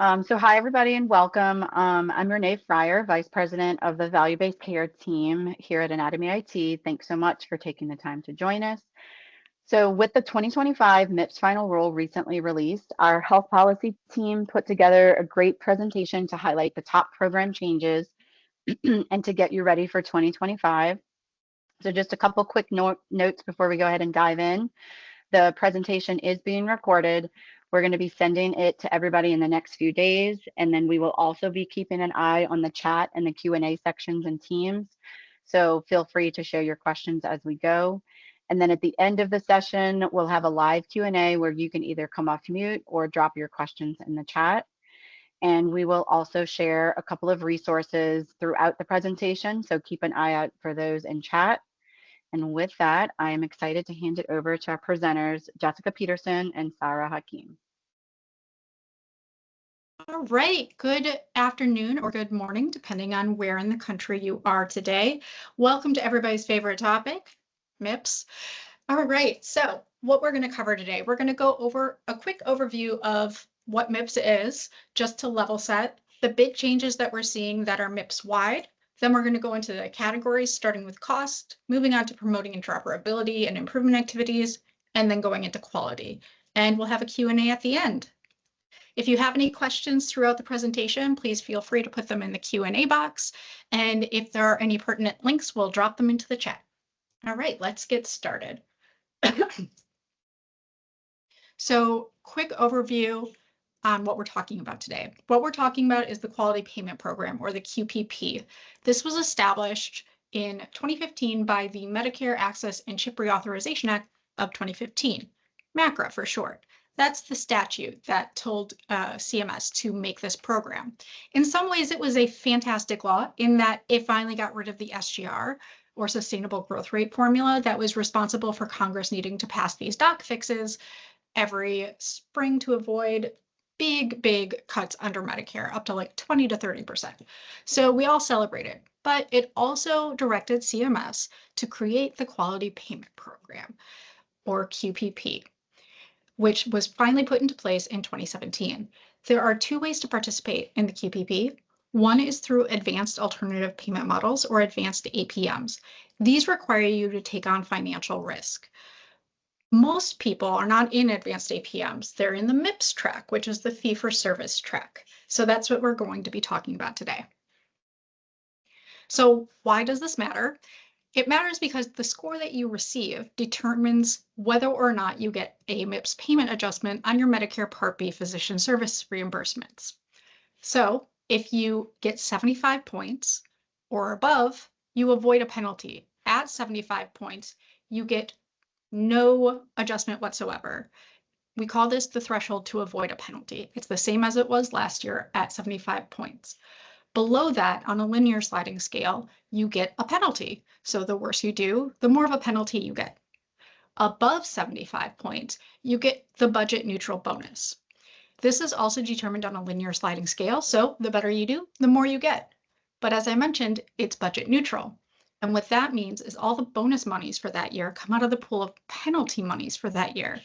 So hi, everybody, and welcome. I'm Renee Fryer, Vice President of the Value-Based Care team here at Anatomy IT. Thanks so much for taking the time to join us. So with the 2025 MIPS final rule recently released, our health policy team put together a great presentation to highlight the top program changes and to get you ready for 2025. So just a couple quick notes before we go ahead and dive in. The presentation is being recorded. We're going to be sending it to everybody in the next few days, and then we will also be keeping an eye on the chat and the Q&A sections and teams. So feel free to share your questions as we go. And then at the end of the session, we'll have a live Q&A where you can either come off mute or drop your questions in the chat. And we will also share a couple of resources throughout the presentation, so keep an eye out for those in chat. And with that, I am excited to hand it over to our presenters, Jessica Peterson and Sarah Hakim. All right, good afternoon or good morning, depending on where in the country you are today. Welcome to everybody's favorite topic, MIPS. All right, so what we're going to cover today, we're going to go over a quick overview of what MIPS is, just to level set, the big changes that we're seeing that are MIPS wide. Then we're going to go into the categories, starting with cost, moving on to promoting interoperability and improvement activities, and then going into quality. And we'll have a Q&A at the end. If you have any questions throughout the presentation, please feel free to put them in the Q&A box. And if there are any pertinent links, we'll drop them into the chat. All right, let's get started. So, quick overview on what we're talking about today. What we're talking about is the Quality Payment Program, or the QPP. This was established in 2015 by the Medicare Access and Chip Reauthorization Act of 2015, MACRA for short. That's the statute that told CMS to make this program. In some ways, it was a fantastic law in that it finally got rid of the SGR, or Sustainable Growth Rate formula, that was responsible for Congress needing to pass these doc fixes every spring to avoid big cuts under Medicare, up to like 20 to 30%. So we all celebrated, but it also directed CMS to create the Quality Payment Program, or QPP, which was finally put into place in 2017. There are two ways to participate in the QPP. One is through advanced alternative payment models, or advanced APMs. These require you to take on financial risk. Most people are not in advanced APMs. They're in the MIPS track, which is the fee-for-service track. So that's what we're going to be talking about today. So why does this matter? It matters because the score that you receive determines whether or not you get a MIPS payment adjustment on your Medicare Part B physician service reimbursements. So if you get 75 points or above, you avoid a penalty. At 75 points, you get no adjustment whatsoever. We call this the threshold to avoid a penalty. It's the same as it was last year at 75 points. Below that, on a linear sliding scale, you get a penalty. So the worse you do, the more of a penalty you get. Above 75 points, you get the budget neutral bonus. This is also determined on a linear sliding scale, so the better you do, the more you get. But as I mentioned, it's budget neutral. And what that means is all the bonus monies for that year come out of the pool of penalty monies for that year.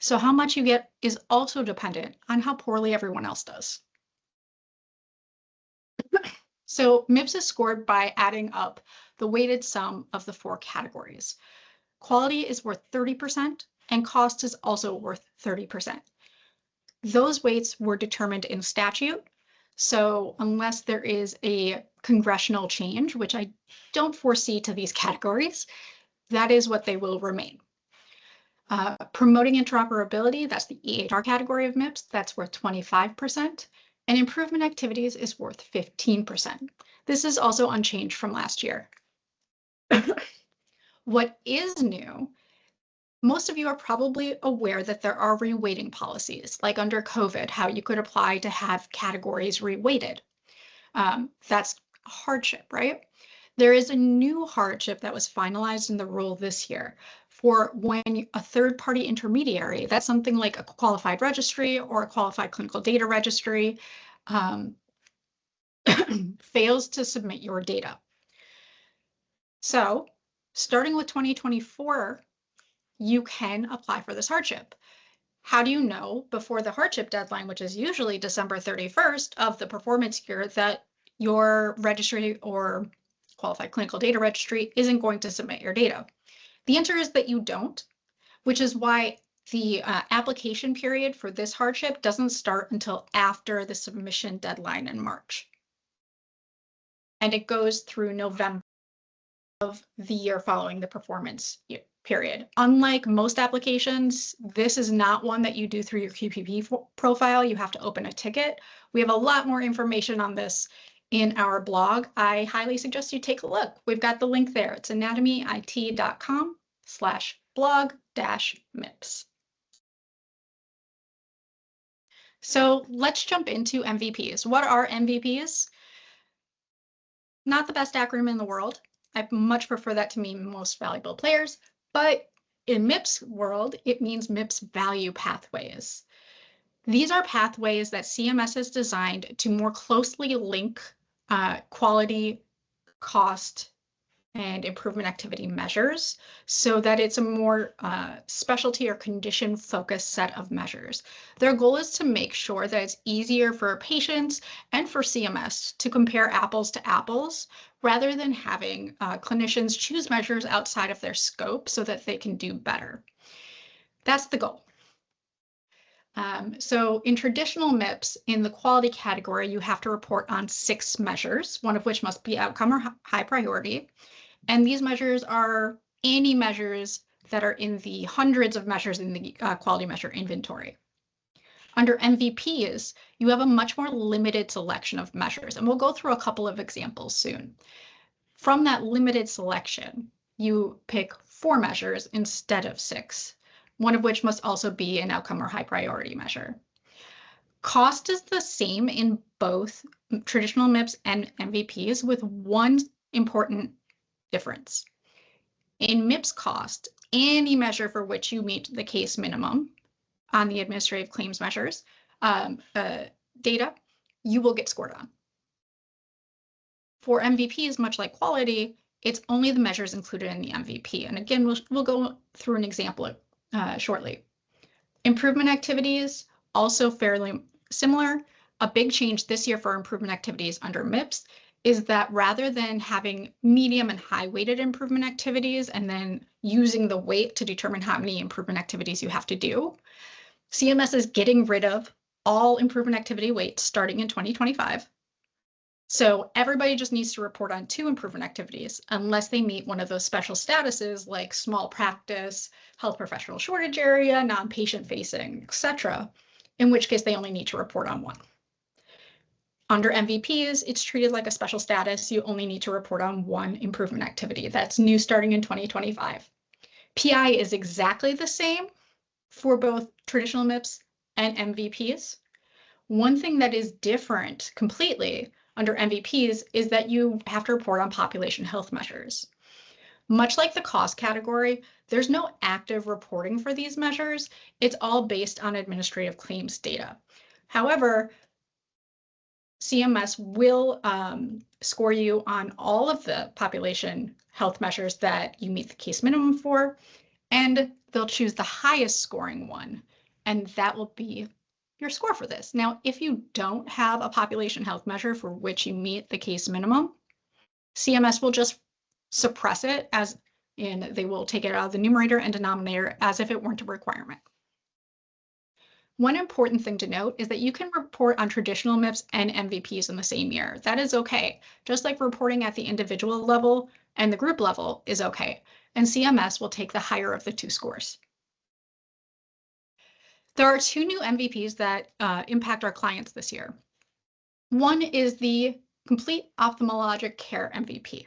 So how much you get is also dependent on how poorly everyone else does. So MIPS is scored by adding up the weighted sum of the four categories. Quality is worth 30%, and cost is also worth 30%. Those weights were determined in statute. So unless there is a congressional change, which I don't foresee to these categories, that is what they will remain. Promoting interoperability, that's the EHR category of MIPS, that's worth 25%. And improvement activities is worth 15%. This is also unchanged from last year. What is new, most of you are probably aware that there are reweighting policies, like under COVID, how you could apply to have categories reweighted. That's a hardship, right? There is a new hardship that was finalized in the rule this year for when a third-party intermediary, that's something like a qualified registry or a qualified clinical data registry, fails to submit your data. So starting with 2024, you can apply for this hardship. how do you know before the hardship deadline, which is usually December 31st of the performance year, that your registry or qualified clinical data registry isn't going to submit your data? The answer is that you don't, which is why the application period for this hardship doesn't start until after the submission deadline in March. And it goes through November of the year following the performance period. Unlike most applications, this is not one that you do through your QPP profile. You have to open a ticket. We have a lot more information on this in our blog. I highly suggest you take a look. We've got the link there. It's anatomyit.com/blog-MIPS. So let's jump into MVPs. What are MVPs? Not the best acronym in the world. I much prefer that to mean most valuable players, but in MIPS world, it means MIPS value pathways. These are pathways that CMS has designed to more closely link quality, cost, and improvement activity measures so that it's a more specialty or condition focused set of measures. Their goal is to make sure that it's easier for patients and for CMS to compare apples to apples rather than having clinicians choose measures outside of their scope so that they can do better. That's the goal. So in traditional MIPS, in the quality category, you have to report on 6 measures, one of which must be outcome or high priority. And these measures are any measures that are in the hundreds of measures in the quality measure inventory. Under MVPs, you have a much more limited selection of measures, and we'll go through a couple of examples soon. From that limited selection, you pick 4 measures instead of 6, one of which must also be an outcome or high priority measure. Cost is the same in both traditional MIPS and MVPs with one important difference. In MIPS cost, any measure for which you meet the case minimum on the administrative claims measures data, you will get scored on. For MVPs, much like quality, it's only the measures included in the MVP. And again, we'll go through an example shortly. Improvement activities, also fairly similar. A big change this year for improvement activities under MIPS is that rather than having medium and high weighted improvement activities and then using the weight to determine how many improvement activities you have to do, CMS is getting rid of all improvement activity weights starting in 2025. So everybody just needs to report on 2 improvement activities unless they meet one of those special statuses like small practice, health professional shortage area, non-patient facing, etc., in which case they only need to report on 1. Under MVPs, it's treated like a special status. You only need to report on 1 improvement activity. That's new starting in 2025. PI is exactly the same for both traditional MIPS and MVPs. One thing that is different completely under MVPs is that you have to report on population health measures. Much like the cost category, there's no active reporting for these measures. It's all based on administrative claims data. However, CMS will score you on all of the population health measures that you meet the case minimum for, and they'll choose the highest scoring one, and that will be your score for this. Now, if you don't have a population health measure for which you meet the case minimum, CMS will just suppress it, as in they will take it out of the numerator and denominator as if it weren't a requirement. One important thing to note is that you can report on traditional MIPS and MVPs in the same year. That is okay, just like reporting at the individual level and the group level is okay, and CMS will take the higher of the 2 scores. There are 2 new MVPs that impact our clients this year. One is the Complete Ophthalmologic Care MVP.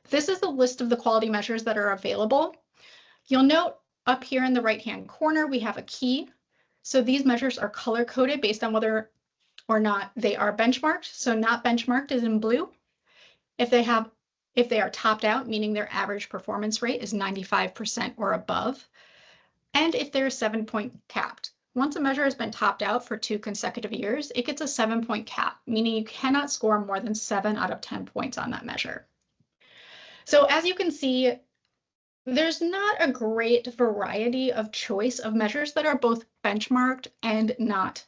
This is the list of the quality measures that are available. You'll note up here in the right-hand corner, we have a key. So these measures are color-coded based on whether or not they are benchmarked. So not benchmarked is in blue. If they are topped out, meaning their average performance rate is 95% or above, and if they're 7-point capped. Once a measure has been topped out for 2 consecutive years, it gets a 7-point cap, meaning you cannot score more than 7 out of 10 points on that measure. So as you can see, There's not a great variety of choice of measures that are both benchmarked and not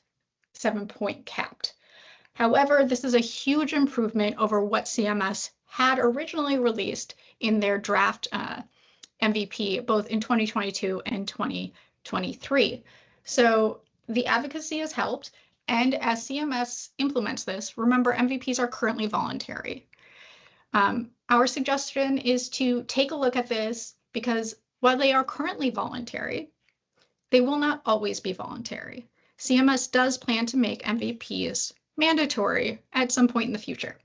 7-point capped. However, this is a huge improvement over what CMS had originally released in their draft MVP, both in 2022 and 2023. So the advocacy has helped. And as CMS implements this, remember, MVPs are currently voluntary. Our suggestion is to take a look at this because while they are currently voluntary, they will not always be voluntary. CMS does plan to make MVPs mandatory at some point in the future.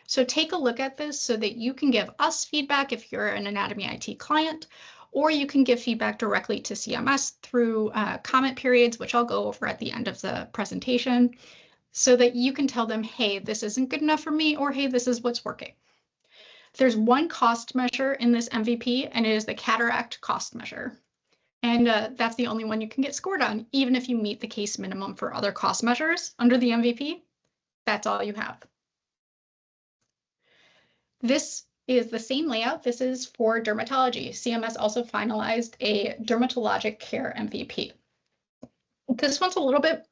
So take a look at this so that you can give us feedback if you're an Anatomy IT client, or you can give feedback directly to CMS through comment periods, which I'll go over at the end of the presentation, so that you can tell them, hey, this isn't good enough for me, or hey, this is what's working. There's one cost measure in this MVP, and it is the cataract cost measure. And that's the only one you can get scored on, even if you meet the case minimum for other cost measures under the MVP. That's all you have. This is the same layout. This is for dermatology. CMS also finalized a dermatologic care MVP. This one's a little bit,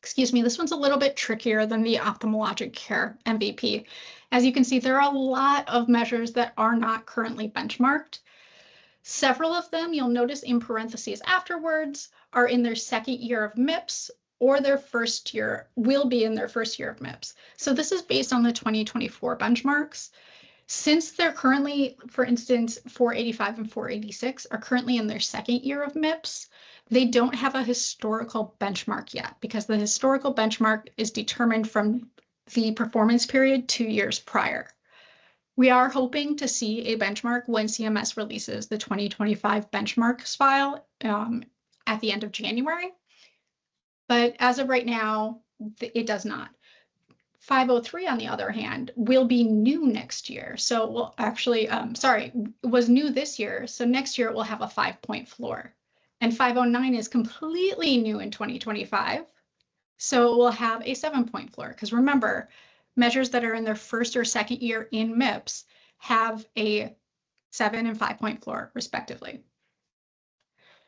this one's a little bit trickier than the ophthalmologic care MVP. As you can see, there are a lot of measures that are not currently benchmarked. Several of them, you'll notice in parentheses afterwards, are in their second year of MIPS or their first year, will be in their first year of MIPS. So this is based on the 2024 benchmarks. Since they're currently, for instance, 485 and 486 are currently in their second year of MIPS, they don't have a historical benchmark yet because the historical benchmark is determined from the performance period 2 years prior. We are hoping to see a benchmark when CMS releases the 2025 benchmarks file at the end of January. But as of right now, it does not. 503, on the other hand, will be new next year. So we'll actually, it was new this year. So next year it will have a 5-point floor. And 509 is completely new in 2025. So we'll have a 7-point floor. Because remember, measures that are in their first or second year in MIPS have a 7 and 5-point floor, respectively.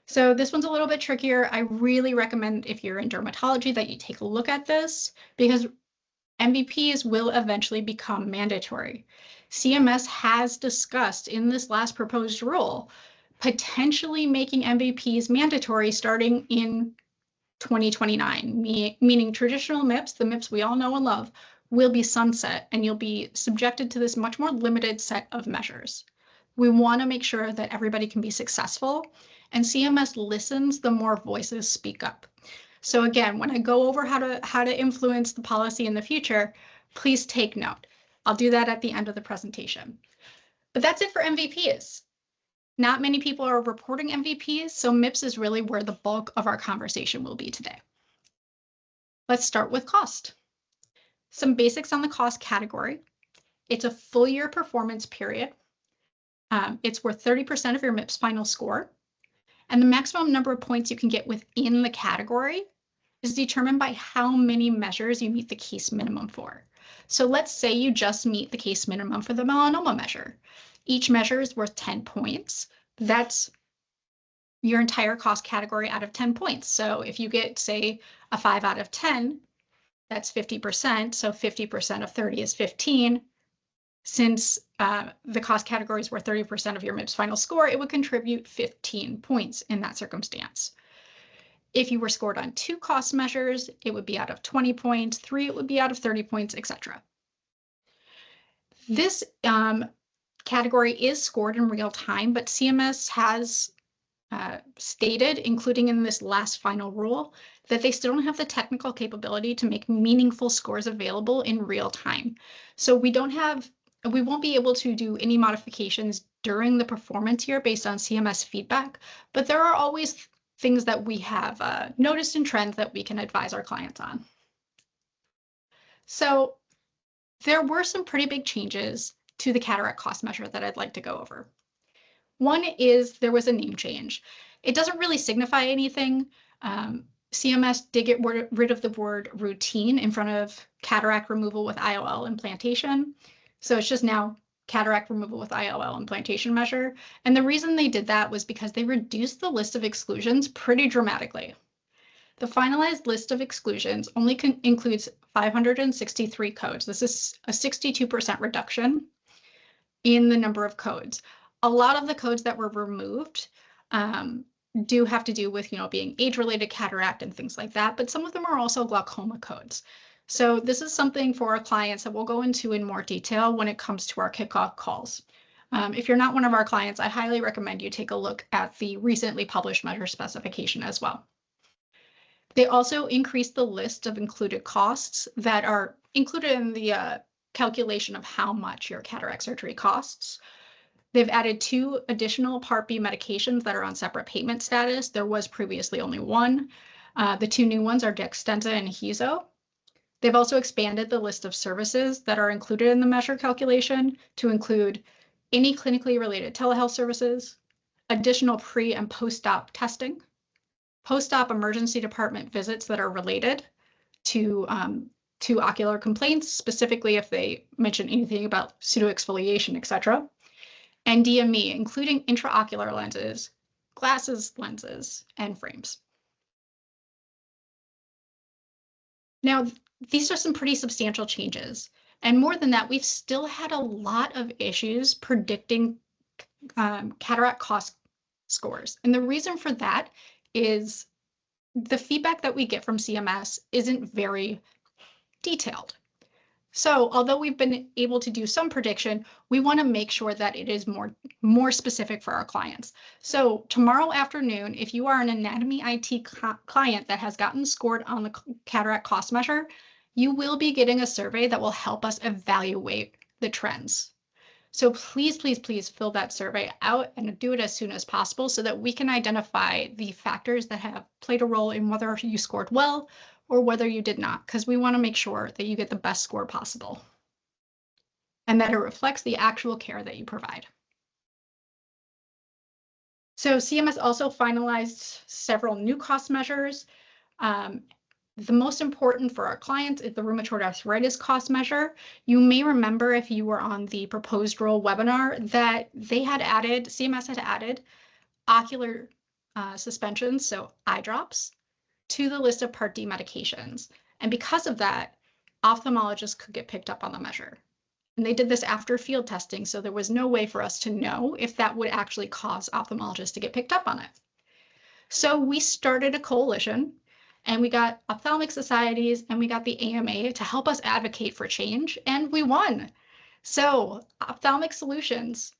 So this one's a little bit trickier. I really recommend, if you're in dermatology, that you take a look at this because MVPs will eventually become mandatory. CMS has discussed in this last proposed rule potentially making MVPs mandatory starting in 2029, meaning traditional MIPS, the MIPS we all know and love, will be sunset and you'll be subjected to this much more limited set of measures. We want to make sure that everybody can be successful, and CMS listens the more voices speak up. So again, when I go over how to influence the policy in the future, please take note. I'll do that at the end of the presentation. But that's it for MVPs. Not many people are reporting MVPs, so MIPS is really where the bulk of our conversation will be today. Let's start with cost. Some basics on the cost category. It's a full year performance period. It's worth 30% of your MIPS final score. And the maximum number of points you can get within the category is determined by how many measures you meet the case minimum for. So let's say you just meet the case minimum for the melanoma measure. Each measure is worth 10 points. That's your entire cost category out of 10 points. So if you get, say, a 5 out of 10, that's 50%. So 50% of 30 is 15. Since the cost category is worth 30% of your MIPS final score, it would contribute 15 points in that circumstance. If you were scored on 2 cost measures, it would be out of 20 points, 3, it would be out of 30 points, etc. This category is scored in real time, but CMS has stated, including in this last final rule, that they still don't have the technical capability to make meaningful scores available in real time. So we won't be able to do any modifications during the performance year based on CMS feedback, but there are always things that we have noticed in trends that we can advise our clients on. So there were some pretty big changes to the cataract cost measure that I'd like to go over. One is there was a name change. It doesn't really signify anything. CMS did get rid of the word routine in front of cataract removal with IOL implantation. So it's just now cataract removal with IOL implantation measure. And the reason they did that was because they reduced the list of exclusions pretty dramatically. The finalized list of exclusions only includes 563 codes. This is a 62% reduction in the number of codes. A lot of the codes that were removed do have to do with, being age-related cataract and things like that, but some of them are also glaucoma codes. So this is something for our clients that we'll go into in more detail when it comes to our kickoff calls. If you're not one of our clients, I highly recommend you take a look at the recently published measure specification as well. They also increased the list of included costs that are included in the calculation of how much your cataract surgery costs. They've added 2 additional Part B medications that are on separate payment status. There was previously only one. The 2 new ones are Dextenza and Hezo. They've also expanded the list of services that are included in the measure calculation to include any clinically related telehealth services, additional pre- and post-op testing, post-op emergency department visits that are related to ocular complaints, specifically if they mention anything about pseudoexfoliation, etc., and DME, including intraocular lenses, glasses, lenses, and frames. Now, these are some pretty substantial changes. And more than that, we've still had a lot of issues predicting cataract cost scores. And the reason for that is the feedback that we get from CMS isn't very detailed. So although we've been able to do some prediction, we want to make sure that it is more specific for our clients. So tomorrow afternoon, if you are an anatomy IT client that has gotten scored on the cataract cost measure, you will be getting a survey that will help us evaluate the trends. So please, please, please fill that survey out and do it as soon as possible so that we can identify the factors that have played a role in whether you scored well or whether you did not, because we want to make sure that you get the best score possible and that it reflects the actual care that you provide. So CMS also finalized several new cost measures. The most important for our clients is the rheumatoid arthritis cost measure. You may remember if you were on the proposed rule webinar that CMS had added ocular suspensions, so eye drops, to the list of Part D medications. And because of that, ophthalmologists could get picked up on the measure. And they did this after field testing, so there was no way for us to know if that would actually cause ophthalmologists to get picked up on it. So we started a coalition, and we got ophthalmic societies, and we got the AMA to help us advocate for change, and we won. So ophthalmic solutions,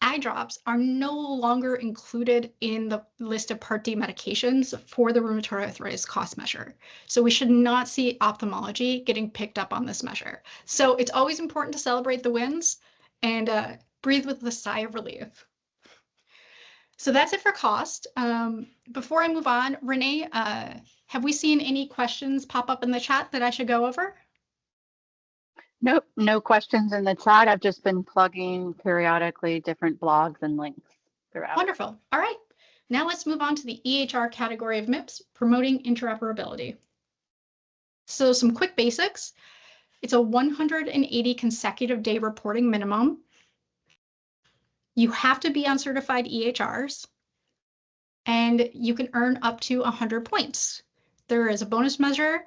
eye drops, are no longer included in the list of Part D medications for the rheumatoid arthritis cost measure. So we should not see ophthalmology getting picked up on this measure. So it's always important to celebrate the wins and breathe with a sigh of relief. So that's it for cost. Before I move on, Renee, have we seen any questions pop up in the chat that I should go over? Nope, no questions in the chat. I've just been plugging periodically different blogs and links throughout. Wonderful. All right. Now let's move on to the EHR category of MIPS, promoting interoperability. So some quick basics. It's a 180 consecutive day reporting minimum. You have to be on certified EHRs, and you can earn up to 100 points. There is a bonus measure,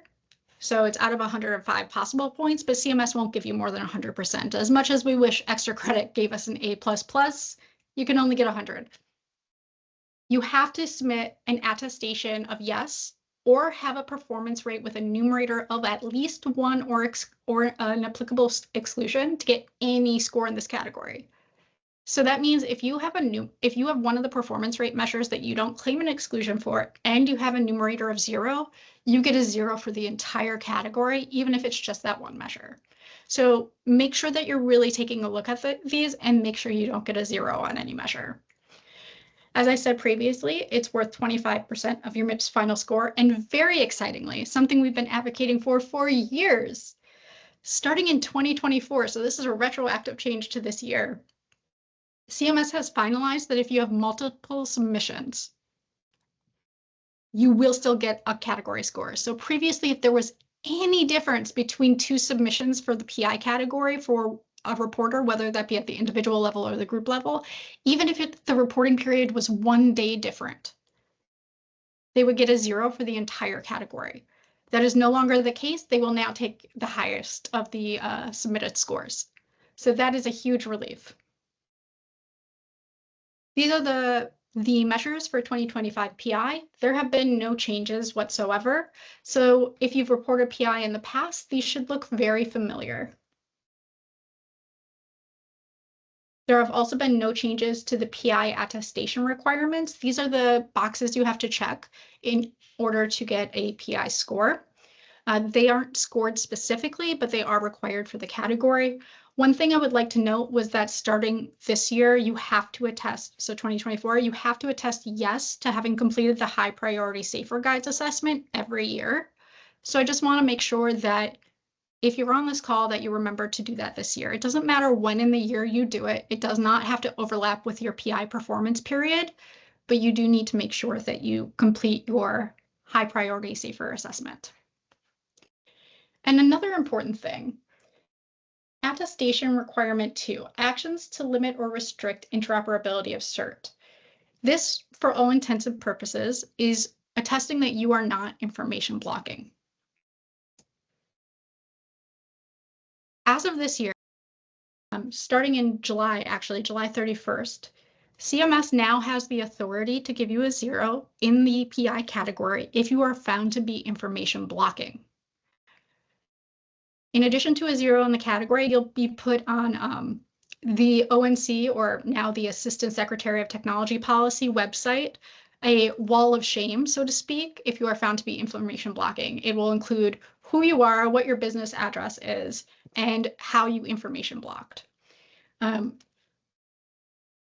so it's out of 105 possible points, but CMS won't give you more than 100%. As much as we wish extra credit gave us an A++, you can only get 100. You have to submit an attestation of yes, or have a performance rate with a numerator of at least 1 or an applicable exclusion to get any score in this category. So that means if you have one of the performance rate measures that you don't claim an exclusion for, and you have a numerator of 0, you get a 0 for the entire category, even if it's just that one measure. So make sure that you're really taking a look at these and make sure you don't get a 0 on any measure. As I said previously, it's worth 25% of your MIPS final score, and very excitingly, something we've been advocating for years, starting in 2024, so this is a retroactive change to this year. CMS has finalized that if you have multiple submissions, you will still get a category score. So previously, if there was any difference between 2 submissions for the PI category for a reporter, whether that be at the individual level or the group level, even if the reporting period was 1 day different, they would get a 0 for the entire category. That is no longer the case. They will now take the highest of the submitted scores. So that is a huge relief. These are the measures for 2025 PI. There have been no changes whatsoever. So if you've reported PI in the past, these should look very familiar. There have also been no changes to the PI attestation requirements. These are the boxes you have to check in order to get a PI score. They aren't scored specifically, but they are required for the category. One thing I would like to note was that starting this year, you have to attest, so 2024, you have to attest yes to having completed the high priority safer guides assessment every year. So I just want to make sure that if you're on this call that you remember to do that this year. It doesn't matter when in the year you do it. It does not have to overlap with your PI performance period, but you do need to make sure that you complete your high priority safer assessment. And another important thing, attestation requirement 2, actions to limit or restrict interoperability of cert. This, for all intents and purposes, is attesting that you are not information blocking. As of this year, starting in July, actually, July 31st, CMS now has the authority to give you a 0 in the PI category if you are found to be information blocking. In addition to a 0 in the category, you'll be put on the ONC, or now the Assistant Secretary of Technology Policy website, a wall of shame, so to speak, if you are found to be information blocking. It will include who you are, what your business address is, and how you information blocked.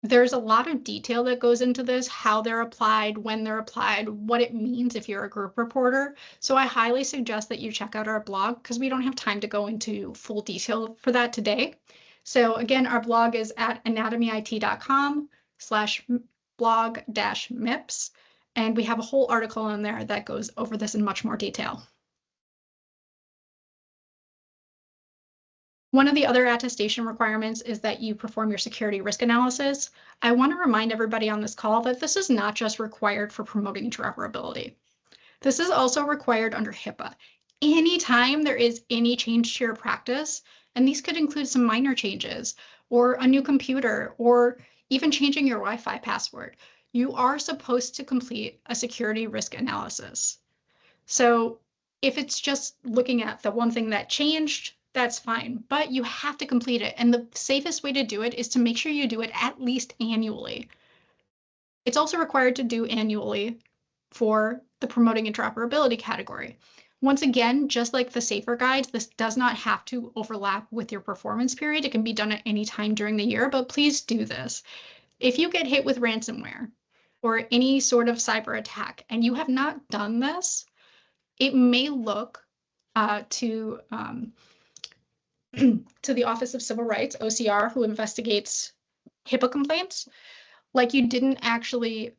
There's a lot of detail that goes into this, how they're applied, when they're applied, what it means if you're a group reporter. So I highly suggest that you check out our blog because we don't have time to go into full detail for that today. So again, our blog is at anatomyit.com/blog-MIPS, and we have a whole article in there that goes over this in much more detail. One of the other attestation requirements is that you perform your security risk analysis. I want to remind everybody on this call that this is not just required for promoting interoperability. This is also required under HIPAA. Anytime there is any change to your practice, and these could include some minor changes, or a new computer, or even changing your Wi-Fi password, you are supposed to complete a security risk analysis. So if it's just looking at the one thing that changed, that's fine, but you have to complete it. And the safest way to do it is to make sure you do it at least annually. It's also required to do annually for the promoting interoperability category. Once again, just like the safer guides, this does not have to overlap with your performance period. It can be done at any time during the year, but please do this. If you get hit with ransomware or any sort of cyber attack and you have not done this, it may look to the Office of Civil Rights, OCR, who investigates HIPAA complaints, like you didn't actually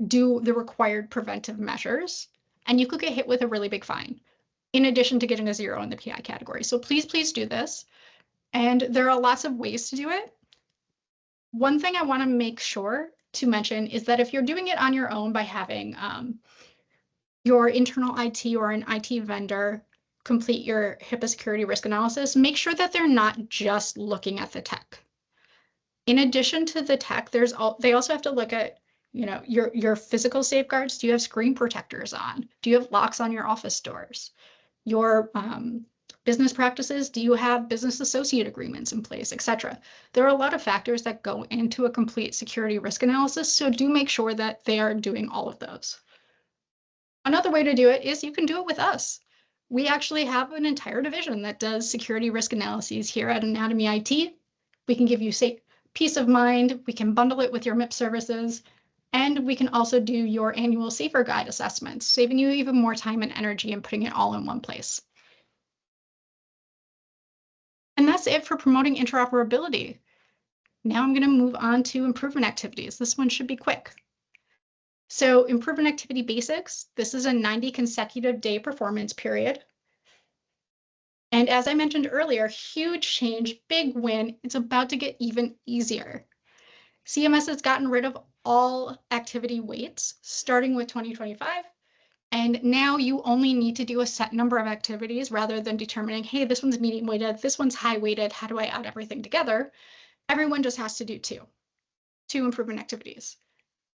do the required preventive measures, and you could get hit with a really big fine, in addition to getting a 0 in the PI category. So please, please do this. And there are lots of ways to do it. One thing I want to make sure to mention is that if you're doing it on your own by having your internal IT or an IT vendor complete your HIPAA security risk analysis, make sure that they're not just looking at the tech. In addition to the tech, they also have to look at, your physical safeguards. Do you have screen protectors on? Do you have locks on your office doors? Your business practices, do you have business associate agreements in place, etc.? There are a lot of factors that go into a complete security risk analysis, so do make sure that they are doing all of those. Another way to do it is you can do it with us. We actually have an entire division that does security risk analyses here at Anatomy IT. We can give you peace of mind. We can bundle it with your MIPS services, and we can also do your annual safer guide assessments, saving you even more time and energy and putting it all in one place. And that's it for promoting interoperability. Now I'm going to move on to improvement activities. This one should be quick. So improvement activity basics, this is a 90 consecutive day performance period. And as I mentioned earlier, huge change, big win. It's about to get even easier. CMS has gotten rid of all activity weights starting with 2025. And now you only need to do a set number of activities rather than determining, hey, this one's medium weighted, this one's high weighted. How do I add everything together? Everyone just has to do two improvement activities.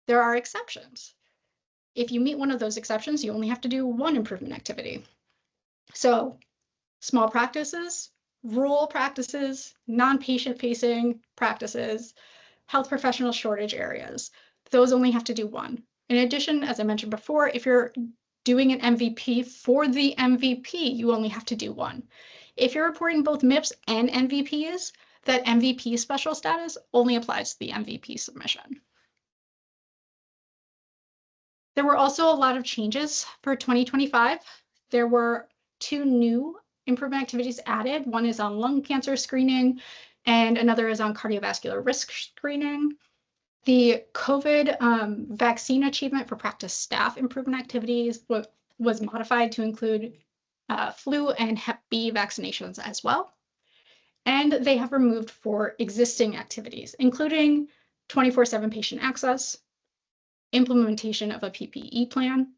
There are exceptions. If you meet one of those exceptions, you only have to do one improvement activity. So small practices, rural practices, non-patient facing practices, health professional shortage areas, those only have to do one. In addition, as I mentioned before, if you're doing an MVP for the MVP, you only have to do one. If you're reporting both MIPS and MVPs, that MVP special status only applies to the MVP submission. There were also a lot of changes for 2025. There were 2 new improvement activities added. One is on lung cancer screening, and another is on cardiovascular risk screening. The COVID vaccine achievement for practice staff improvement activities was modified to include flu and Hep B vaccinations as well. And they have removed 4 existing activities, including 24/7 patient access, implementation of a PPE plan,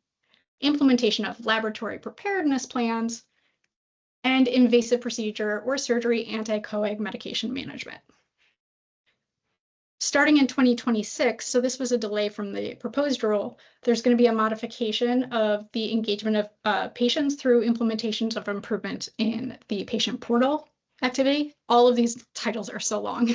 implementation of laboratory preparedness plans, and invasive procedure or surgery anti-coag medication management. Starting in 2026, so this was a delay from the proposed rule, there's going to be a modification of the engagement of patients through implementations of improvement in the patient portal activity. All of these titles are so long,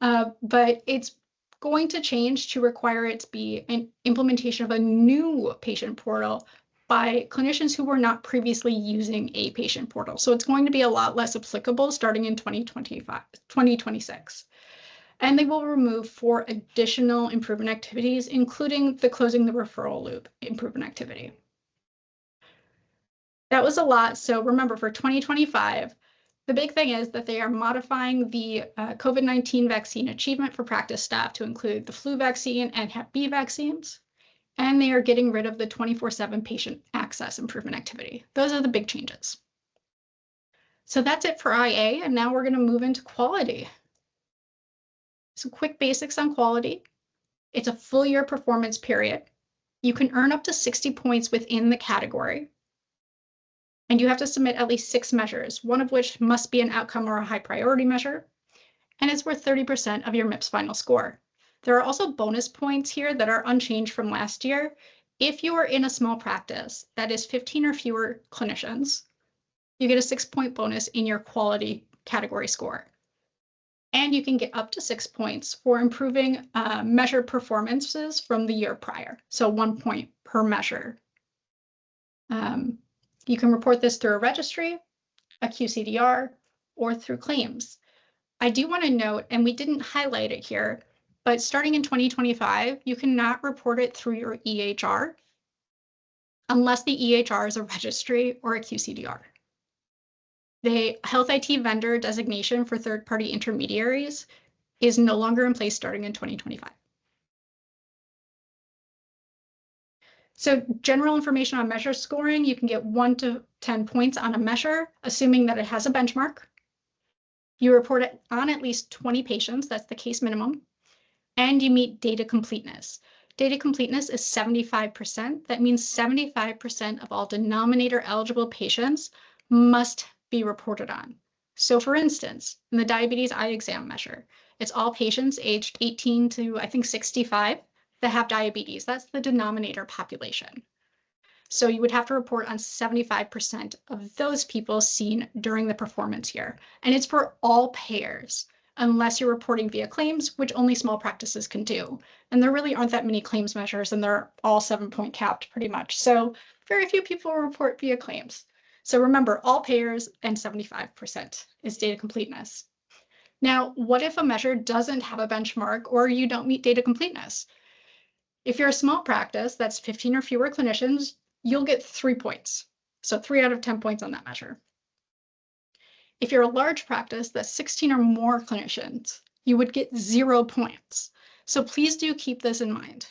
but it's going to change to require it to be an implementation of a new patient portal by clinicians who were not previously using a patient portal. So it's going to be a lot less applicable starting in 2026. And they will remove 4 additional improvement activities, including the closing the referral loop improvement activity. That was a lot. So remember, for 2025, the big thing is that they are modifying the COVID-19 vaccine achievement for practice staff to include the flu vaccine and Hep B vaccines. And they are getting rid of the 24/7 patient access improvement activity. Those are the big changes. So that's it for IA. And now we're going to move into quality. Some quick basics on quality. It's a full year performance period. You can earn up to 60 points within the category. And you have to submit at least 6 measures, one of which must be an outcome or a high priority measure. And it's worth 30% of your MIPS final score. There are also bonus points here that are unchanged from last year. If you are in a small practice that is 15 or fewer clinicians, you get a 6-point bonus in your quality category score. And you can get up to 6 points for improving measured performances from the year prior. So 1 point per measure. You can report this through a registry, a QCDR, or through claims. I do want to note, and we didn't highlight it here, but starting in 2025, you cannot report it through your EHR unless the EHR is a registry or a QCDR. The Health IT vendor designation for third-party intermediaries is no longer in place starting in 2025. So general information on measure scoring, you can get 1 to 10 points on a measure, assuming that it has a benchmark. You report it on at least 20 patients, that's the case minimum, and you meet data completeness. Data completeness is 75%. That means 75% of all denominator eligible patients must be reported on. So for instance, in the diabetes eye exam measure, it's all patients aged 18 to, I think, 65 that have diabetes. That's the denominator population. So you would have to report on 75% of those people seen during the performance year. And it's for all payers, unless you're reporting via claims, which only small practices can do. And there really aren't that many claims measures, and they're all 7-point capped pretty much. So very few people report via claims. So remember, all payers and 75% is data completeness. Now, what if a measure doesn't have a benchmark or you don't meet data completeness? If you're a small practice that's 15 or fewer clinicians, you'll get 3 points. So 3 out of 10 points on that measure. If you're a large practice that's 16 or more clinicians, you would get 0 points. So please do keep this in mind.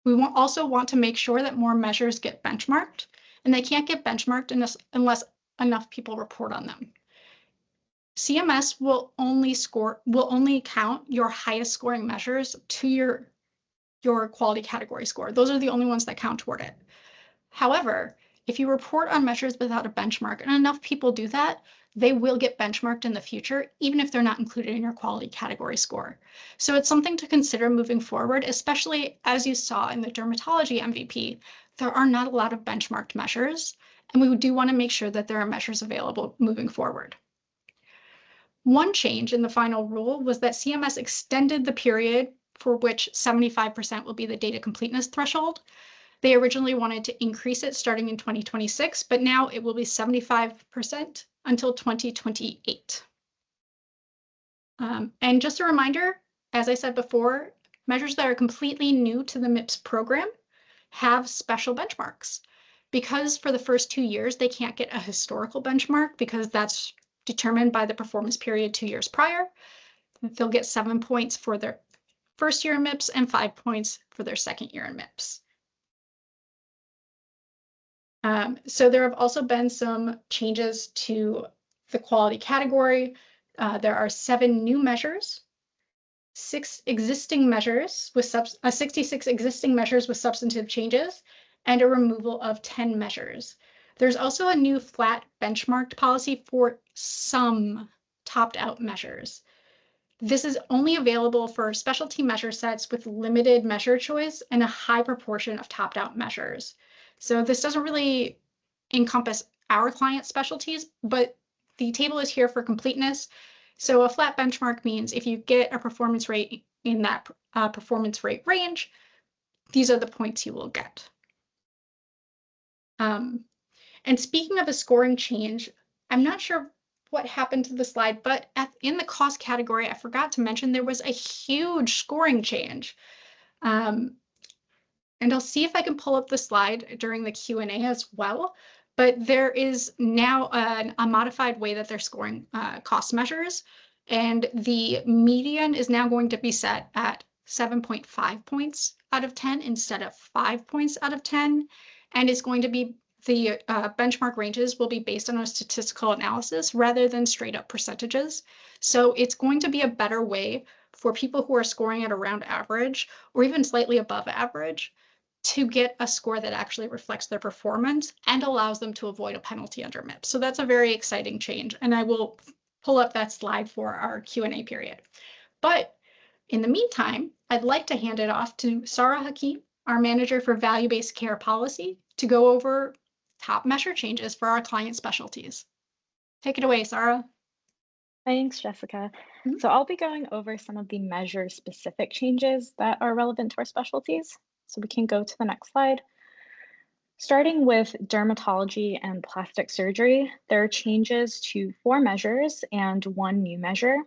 We also want to make sure that more measures get benchmarked, and they can't get benchmarked unless enough people report on them. CMS will only count your highest scoring measures to your quality category score. Those are the only ones that count toward it. However, if you report on measures without a benchmark, and enough people do that, they will get benchmarked in the future, even if they're not included in your quality category score. So it's something to consider moving forward, especially as you saw in the dermatology MVP, there are not a lot of benchmarked measures, and we do want to make sure that there are measures available moving forward. One change in the final rule was that CMS extended the period for which 75% will be the data completeness threshold. They originally wanted to increase it starting in 2026, but now it will be 75% until 2028. And just a reminder, as I said before, measures that are completely new to the MIPS program have special benchmarks. Because for the first 2 years, they can't get a historical benchmark because that's determined by the performance period 2 years prior. They'll get 7 points for their first year in MIPS and 5 points for their second year in MIPS. So there have also been some changes to the quality category. There are 7 new measures, 66 existing measures with substantive changes, and a removal of 10 measures. There's also a new flat benchmarked policy for some topped-out measures. This is only available for specialty measure sets with limited measure choice and a high proportion of topped-out measures. So this doesn't really encompass our client specialties, but the table is here for completeness. So a flat benchmark means if you get a performance rate in that performance rate range, these are the points you will get. And speaking of a scoring change, I'm not sure what happened to the slide, but in the cost category, I forgot to mention there was a huge scoring change. And I'll see if I can pull up the slide during the Q&A as well. But there is now a modified way that they're scoring cost measures. And the median is now going to be set at 7.5 points out of 10 instead of 5 points out of 10. And it's going to be the benchmark ranges will be based on a statistical analysis rather than straight up percentages. So it's going to be a better way for people who are scoring at around average or even slightly above average to get a score that actually reflects their performance and allows them to avoid a penalty under MIPS. So that's a very exciting change. And I will pull up that slide for our Q&A period. But in the meantime, I'd like to hand it off to Sarah Hakim, our manager for value-based care policy, to go over top measure changes for our client specialties. Take it away, Sarah. Thanks, Jessica. So I'll be going over some of the measure-specific changes that are relevant to our specialties. So we can go to the next slide. Starting with dermatology and plastic surgery, there are changes to 4 measures and 1 new measure.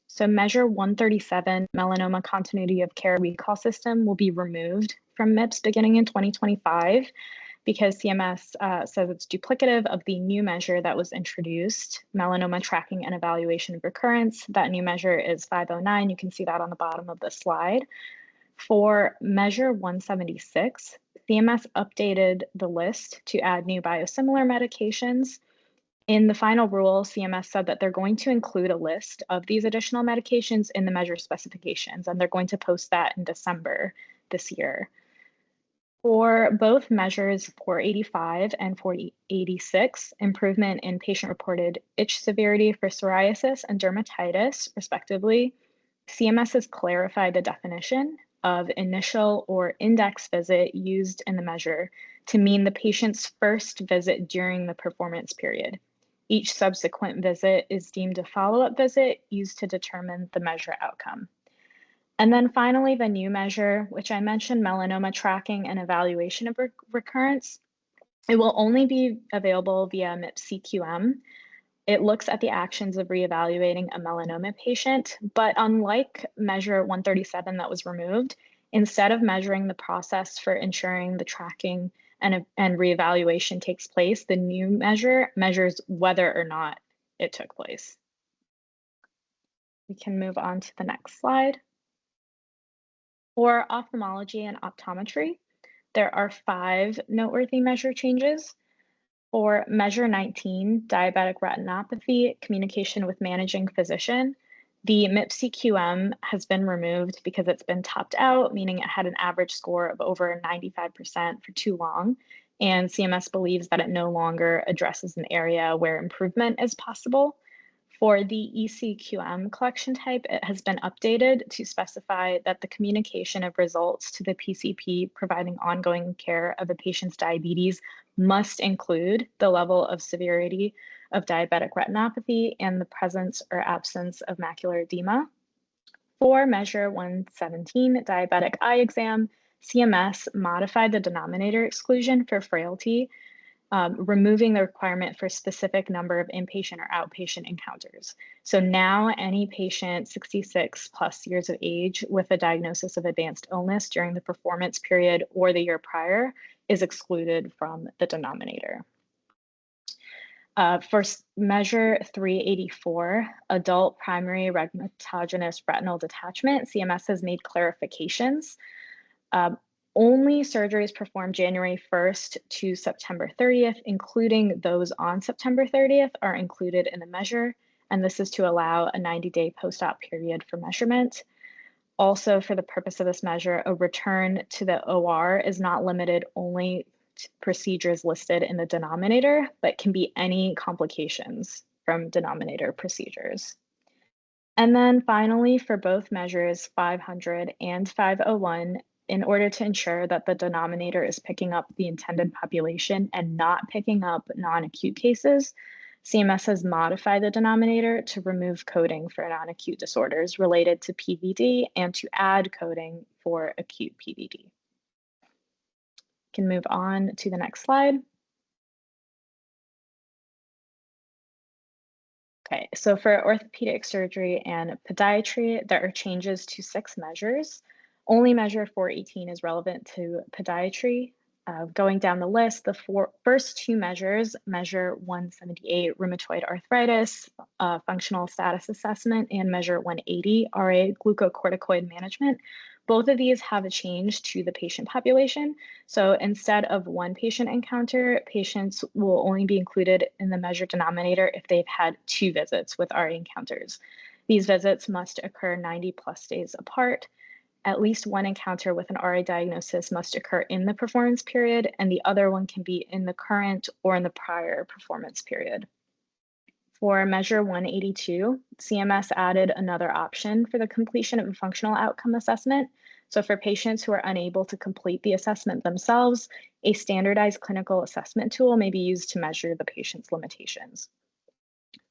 So measure 137, melanoma continuity of care recall system, will be removed from MIPS beginning in 2025 because CMS says it's duplicative of the new measure that was introduced, melanoma tracking and evaluation of recurrence. That new measure is 509. You can see that on the bottom of the slide. For measure 176, CMS updated the list to add new biosimilar medications. In the final rule, CMS said that they're going to include a list of these additional medications in the measure specifications, and they're going to post that in December this year. For both measures 485 and 486, improvement in patient-reported itch severity for psoriasis and dermatitis, respectively, CMS has clarified the definition of initial or index visit used in the measure to mean the patient's first visit during the performance period. Each subsequent visit is deemed a follow-up visit used to determine the measure outcome. And then finally, the new measure, which I mentioned, melanoma tracking and evaluation of recurrence. It will only be available via MIPS CQM. It looks at the actions of reevaluating a melanoma patient, but unlike measure 137 that was removed, instead of measuring the process for ensuring the tracking and reevaluation takes place, the new measure measures whether or not it took place. We can move on to the next slide. For ophthalmology and optometry, there are 5 noteworthy measure changes. For measure 19, diabetic retinopathy, communication with managing physician, the MIPS CQM has been removed because it's been topped out, meaning it had an average score of over 95% for too long. And CMS believes that it no longer addresses an area where improvement is possible. For the ECQM collection type, it has been updated to specify that the communication of results to the PCP providing ongoing care of a patient's diabetes must include the level of severity of diabetic retinopathy and the presence or absence of macular edema. For measure 117, diabetic eye exam, CMS modified the denominator exclusion for frailty, removing the requirement for a specific number of inpatient or outpatient encounters. So now any patient 66 plus years of age with a diagnosis of advanced illness during the performance period or the year prior is excluded from the denominator. For measure 384, adult primary rhegmatogenous retinal detachment, CMS has made clarifications. Only surgeries performed January 1st to September 30th, including those on September 30th, are included in the measure, and this is to allow a 90-day post-op period for measurement. Also, for the purpose of this measure, a return to the OR is not limited only to procedures listed in the denominator, but can be any complications from denominator procedures. And then finally, for both measures 500 and 501, in order to ensure that the denominator is picking up the intended population and not picking up non-acute cases, CMS has modified the denominator to remove coding for non-acute disorders related to PVD and to add coding for acute PVD. Can move on to the next slide. Okay, so for orthopedic surgery and podiatry, there are changes to 6 measures. Only measure 418 is relevant to podiatry. Going down the list, the first 2 measures, measure 178, rheumatoid arthritis, functional status assessment, and measure 180, RA glucocorticoid management. Both of these have a change to the patient population. So instead of 1 patient encounter, patients will only be included in the measure denominator if they've had 2 visits with RA encounters. These visits must occur 90 plus days apart. At least 1 encounter with an RA diagnosis must occur in the performance period, and the other one can be in the current or in the prior performance period. For measure 182, CMS added another option for the completion of a functional outcome assessment. So for patients who are unable to complete the assessment themselves, a standardized clinical assessment tool may be used to measure the patient's limitations.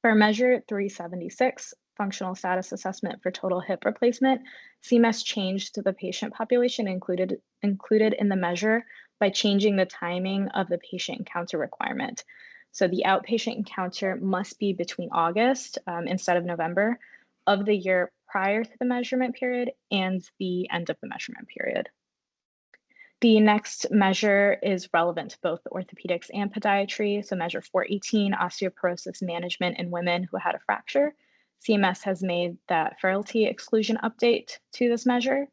For measure 376, functional status assessment for total hip replacement, CMS changed the patient population included in the measure by changing the timing of the patient encounter requirement. So the outpatient encounter must be between August instead of November of the year prior to the measurement period and the end of the measurement period. The next measure is relevant to both orthopedics and podiatry. So measure 418, osteoporosis management in women who had a fracture. CMS has made that frailty exclusion update to this measure.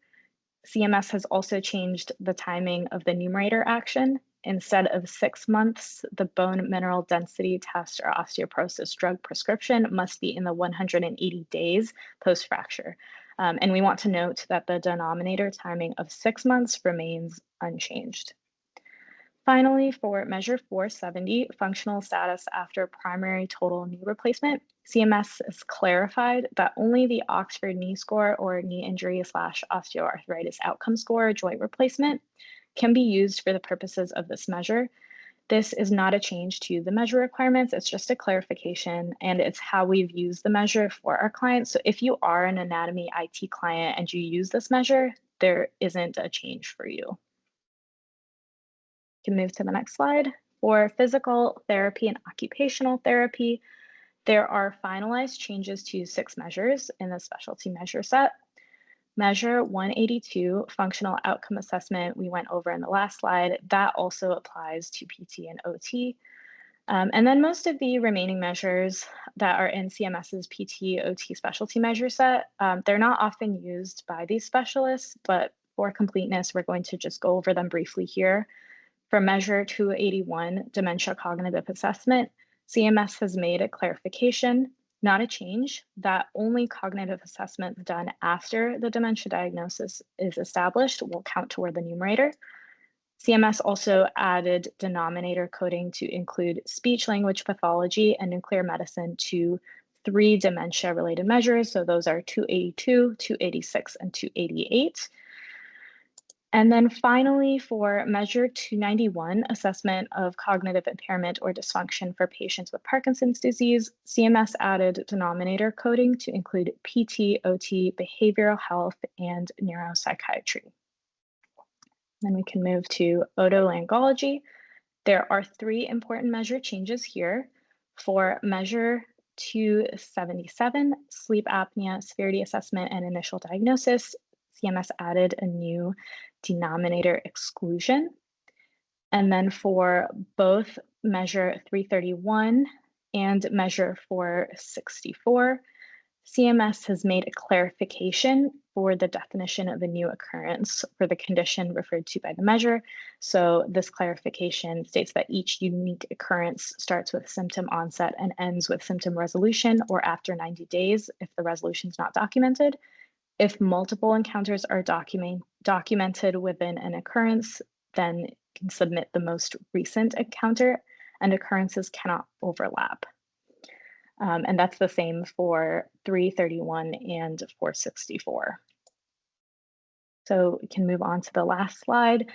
CMS has also changed the timing of the numerator action. Instead of 6 months, the bone mineral density test or osteoporosis drug prescription must be in the 180 days post-fracture. And we want to note that the denominator timing of 6 months remains unchanged. Finally, for measure 470, functional status after primary total knee replacement, CMS has clarified that only the Oxford knee score or knee injury / osteoarthritis outcome score joint replacement can be used for the purposes of this measure. This is not a change to the measure requirements, it's just a clarification, and it's how we've used the measure for our clients. So if you are an anatomy IT client and you use this measure, there isn't a change for you. You can move to the next slide. For physical therapy and occupational therapy, there are finalized changes to 6 measures in the specialty measure set. Measure 182, functional outcome assessment, we went over in the last slide. That also applies to PT and OT. And then most of the remaining measures that are in CMS's PT, OT specialty measure set, they're not often used by these specialists, but for completeness, we're going to just go over them briefly here. For Measure 281, Dementia Cognitive Assessment, CMS has made a clarification, not a change, that only cognitive assessments done after the dementia diagnosis is established will count toward the numerator. CMS also added denominator coding to include speech language pathology and nuclear medicine to 3 dementia-related measures. So those are 282, 286, and 288. And then finally, for Measure 291, assessment of cognitive impairment or dysfunction for patients with Parkinson's disease, CMS added denominator coding to include PT, OT, behavioral health, and neuropsychiatry. Then we can move to otolaryngology. There are 3 important measure changes here. For Measure 277, sleep apnea, severity assessment, and initial diagnosis, CMS added a new denominator exclusion. And then for both Measure 331 and Measure 464, CMS has made a clarification for the definition of a new occurrence for the condition referred to by the measure. So this clarification states that each unique occurrence starts with symptom onset and ends with symptom resolution or after 90 days if the resolution is not documented. If multiple encounters are documented within an occurrence, then you can submit the most recent encounter and occurrences cannot overlap. And that's the same for 331 and 464. So we can move on to the last slide.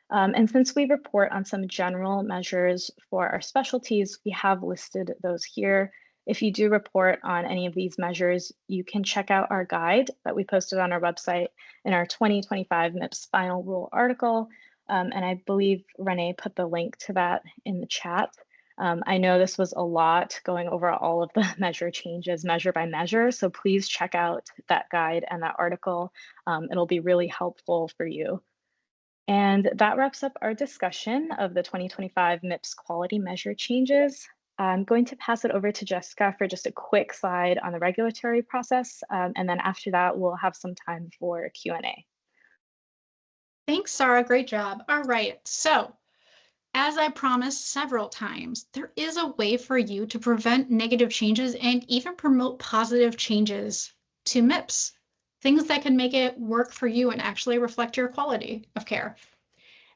And since we report on some general measures for our specialties, we have listed those here. If you do report on any of these measures, you can check out our guide that we posted on our website in our 2025 MIPS final rule article. And I believe Renee put the link to that in the chat. I know this was a lot going over all of the measure changes measure by measure, so please check out that guide and that article. It'll be really helpful for you. And that wraps up our discussion of the 2025 MIPS quality measure changes. I'm going to pass it over to Jessica for just a quick slide on the regulatory process, and then after that, we'll have some time for Q&A. Thanks, Sarah. Great job. All right, so as I promised several times, there is a way for you to prevent negative changes and even promote positive changes to MIPS, things that can make it work for you and actually reflect your quality of care.